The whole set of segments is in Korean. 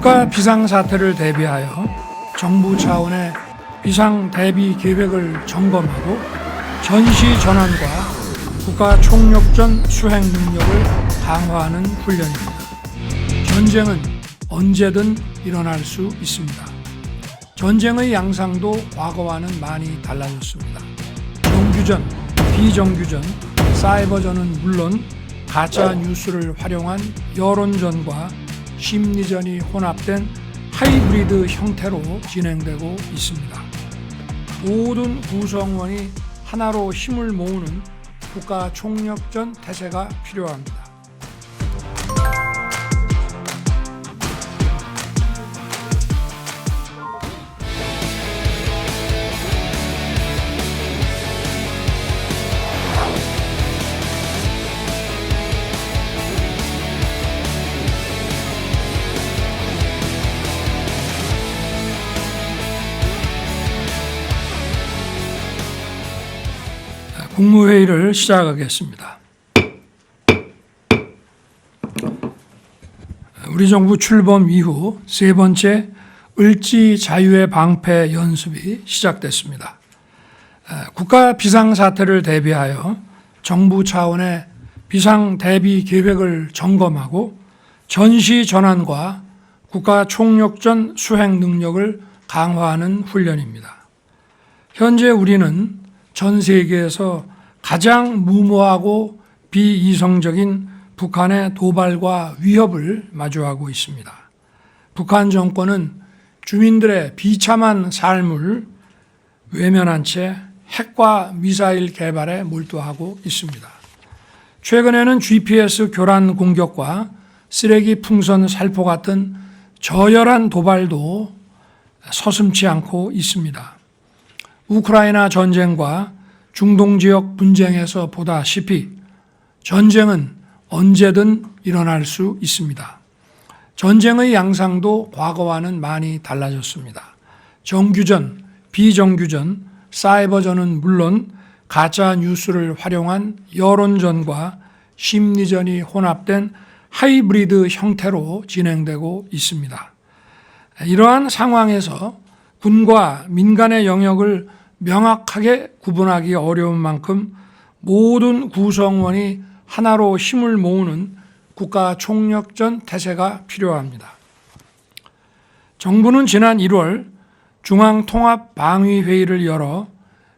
국가 비상사태를 대비하여 정부 차원의 비상 대비 계획을 점검하고 전시 전환과 국가 총력전 수행 능력을 강화하는 훈련입니다. 전쟁은 언제든 일어날 수 있습니다. 전쟁의 양상도 과거와는 많이 달라졌습니다. 정규전, 비정규전, 사이버전은 물론 가짜 뉴스를 활용한 여론전과 심리전이 혼합된 하이브리드 형태로 진행되고 있습니다. 모든 구성원이 하나로 힘을 모으는 국가 총력전 태세가 필요합니다. 국무회의를 시작하겠습니다. 우리 정부 출범 이후 세 번째 을지 자유의 방패 연습이 시작됐습니다. 국가 비상사태를 대비하여 정부 차원의 비상 대비 계획을 점검하고 전시 전환과 국가 총력전 수행 능력을 강화하는 훈련입니다. 현재 우리는 전 세계에서 가장 무모하고 비이성적인 북한의 도발과 위협을 마주하고 있습니다. 북한 정권은 주민들의 비참한 삶을 외면한 채 핵과 미사일 개발에 몰두하고 있습니다. 최근에는 GPS 교란 공격과 쓰레기 풍선 살포 같은 저열한 도발도 서슴지 않고 있습니다. 우크라이나 전쟁과 중동 지역 분쟁에서 보다시피 전쟁은 언제든 일어날 수 있습니다. 전쟁의 양상도 과거와는 많이 달라졌습니다. 정규전, 비정규전, 사이버전은 물론 가짜 뉴스를 활용한 여론전과 심리전이 혼합된 하이브리드 형태로 진행되고 있습니다. 이러한 상황에서 군과 민간의 영역을 명확하게 구분하기 어려운 만큼 모든 구성원이 하나로 힘을 모으는 국가 총력전 태세가 필요합니다. 정부는 지난 1월 중앙통합방위회의를 열어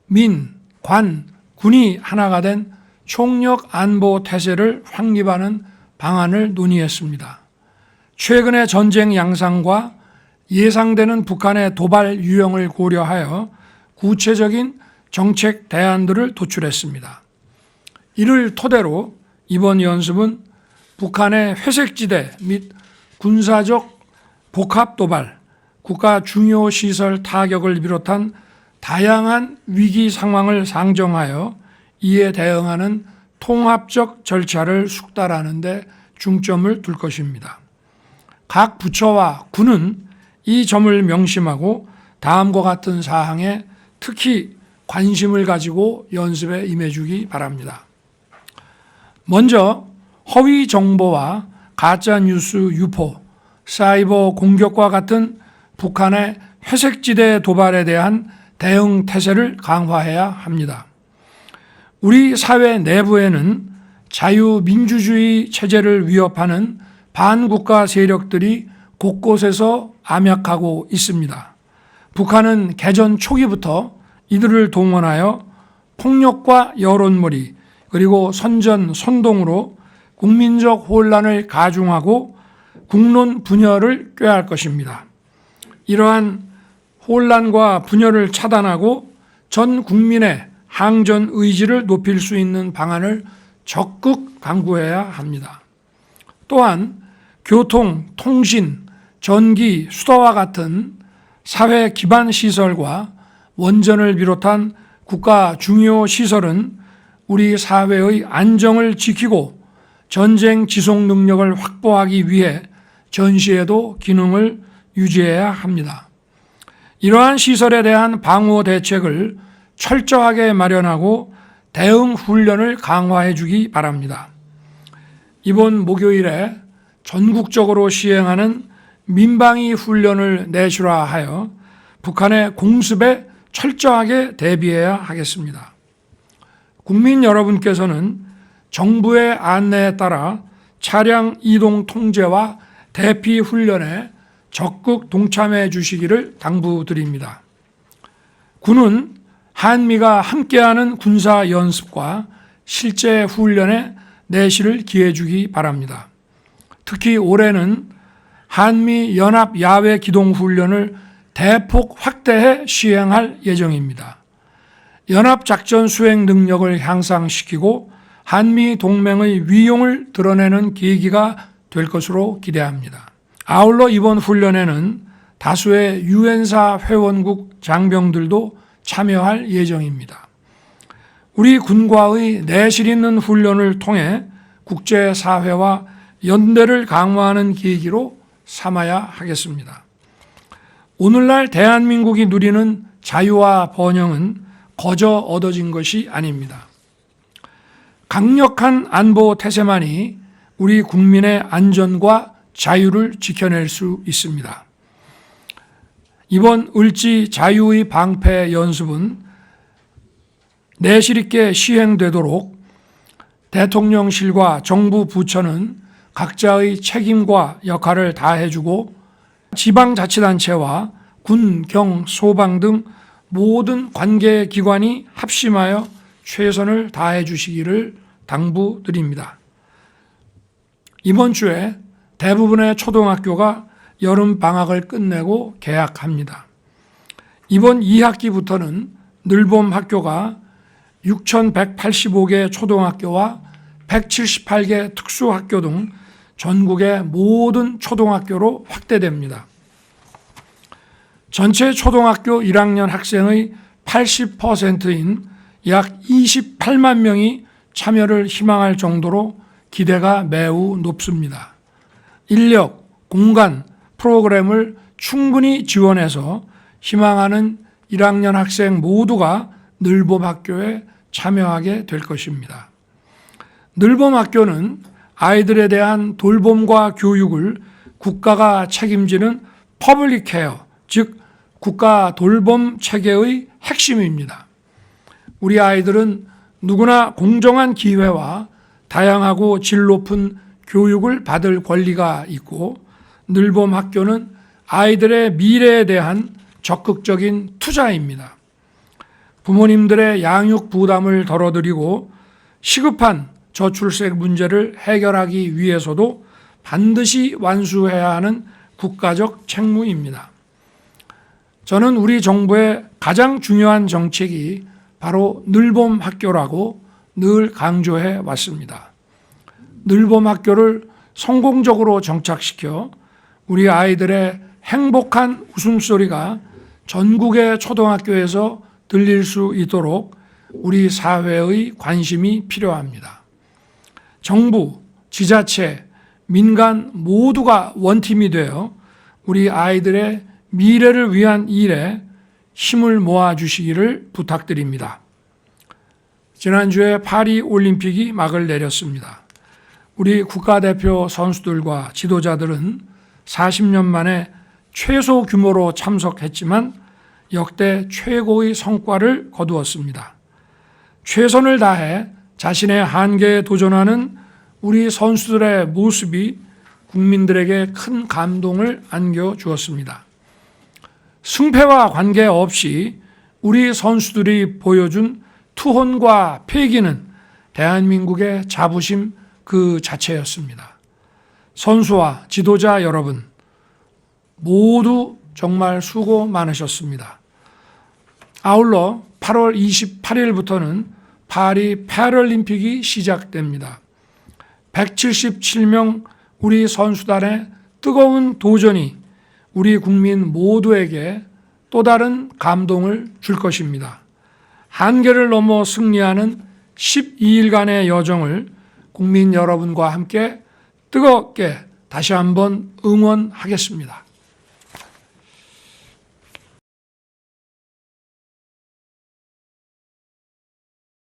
민, 관, 군이 하나가 된 총력 안보 태세를 확립하는 방안을 논의했습니다. 최근의 전쟁 양상과 예상되는 북한의 도발 유형을 고려하여 구체적인 정책 대안들을 도출했습니다. 이를 토대로 이번 연습은 북한의 회색지대 및 군사적 복합 도발, 국가 중요 시설 타격을 비롯한 다양한 위기 상황을 상정하여 이에 대응하는 통합적 절차를 숙달하는 데 중점을 둘 것입니다. 각 부처와 군은 이 점을 명심하고 다음과 같은 사항에 특히 관심을 가지고 연습에 임해주기 바랍니다. 먼저 허위 정보와 가짜뉴스 유포, 사이버 공격과 같은 북한의 회색지대 도발에 대한 대응 태세를 강화해야 합니다. 우리 사회 내부에는 자유민주주의 체제를 위협하는 반국가 세력들이 곳곳에서 암약하고 있습니다. 북한은 개전 초기부터 이들을 동원하여 폭력과 여론몰이 그리고 선전, 선동으로 국민적 혼란을 가중하고 국론 분열을 꾀할 것입니다. 이러한 혼란과 분열을 차단하고 전 국민의 항전 의지를 높일 수 있는 방안을 적극 강구해야 합니다. 또한 교통, 통신, 전기, 수도와 같은 사회 기반 시설과 원전을 비롯한 국가 중요 시설은 우리 사회의 안정을 지키고 전쟁 지속 능력을 확보하기 위해 전시에도 기능을 유지해야 합니다. 이러한 시설에 대한 방호 대책을 철저하게 마련하고 대응 훈련을 강화해 주기 바랍니다. 이번 목요일에 전국적으로 시행하는 민방위 훈련을 내실화하여 북한의 공습에 철저하게 대비해야 하겠습니다. 국민 여러분께서는 정부의 안내에 따라 차량 이동 통제와 대피 훈련에 적극 동참해 주시기를 당부드립니다. 군은 한미가 함께하는 군사 연습과 실제 훈련에 내실을 기해 주기 바랍니다. 특히 올해는 한미 연합 야외 기동 훈련을 대폭 확대해 시행할 예정입니다. 연합 작전 수행 능력을 향상시키고 한미 동맹의 위용을 드러내는 계기가 될 것으로 기대합니다. 아울러 이번 훈련에는 다수의 유엔사 회원국 장병들도 참여할 예정입니다. 우리 군과의 내실 있는 훈련을 통해 국제사회와 연대를 강화하는 계기로 삼아야 하겠습니다. 오늘날 대한민국이 누리는 자유와 번영은 거저 얻어진 것이 아닙니다. 강력한 안보 태세만이 우리 국민의 안전과 자유를 지켜낼 수 있습니다. 이번 을지 자유의 방패 연습은 내실 있게 시행되도록 대통령실과 정부 부처는 각자의 책임과 역할을 다해주고 지방자치단체와 군, 경, 소방 등 모든 관계기관이 합심하여 최선을 다해 주시기를 당부드립니다. 이번 주에 대부분의 초등학교가 여름방학을 끝내고 개학합니다. 이번 2학기부터는 늘봄 학교가 6,185개 초등학교와 178개 특수학교 등 전국의 모든 초등학교로 확대됩니다. 전체 초등학교 1학년 학생의 80%인 약 28만 명이 참여를 희망할 정도로 기대가 매우 높습니다. 인력, 공간, 프로그램을 충분히 지원해서 희망하는 1학년 학생 모두가 늘봄 학교에 참여하게 될 것입니다. 늘봄 학교는 아이들에 대한 돌봄과 교육을 국가가 책임지는 퍼블릭 케어, 즉 국가 돌봄 체계의 핵심입니다. 우리 아이들은 누구나 공정한 기회와 다양하고 질 높은 교육을 받을 권리가 있고 늘봄 학교는 아이들의 미래에 대한 적극적인 투자입니다. 부모님들의 양육 부담을 덜어드리고 시급한 저출생 문제를 해결하기 위해서도 반드시 완수해야 하는 국가적 책무입니다. 저는 우리 정부의 가장 중요한 정책이 바로 늘봄 학교라고 늘 강조해 왔습니다. 늘봄 학교를 성공적으로 정착시켜 우리 아이들의 행복한 웃음소리가 전국의 초등학교에서 들릴 수 있도록 우리 사회의 관심이 필요합니다. 정부, 지자체, 민간 모두가 원팀이 되어 우리 아이들의 미래를 위한 일에 힘을 모아주시기를 부탁드립니다. 지난주에 파리 올림픽이 막을 내렸습니다. 우리 국가대표 선수들과 지도자들은 40년 만에 최소 규모로 참석했지만 역대 최고의 성과를 거두었습니다. 최선을 다해 자신의 한계에 도전하는 우리 선수들의 모습이 국민들에게 큰 감동을 안겨주었습니다. 승패와 관계없이 우리 선수들이 보여준 투혼과 패기는 대한민국의 자부심 그 자체였습니다. 선수와 지도자 여러분 모두 정말 수고 많으셨습니다. 아울러 8월 28일부터는 파리 패럴림픽이 시작됩니다. 177명 우리 선수단의 뜨거운 도전이 우리 국민 모두에게 또 다른 감동을 줄 것입니다. 한계를 넘어 승리하는 12일간의 여정을 국민 여러분과 함께 뜨겁게 다시 한번 응원하겠습니다.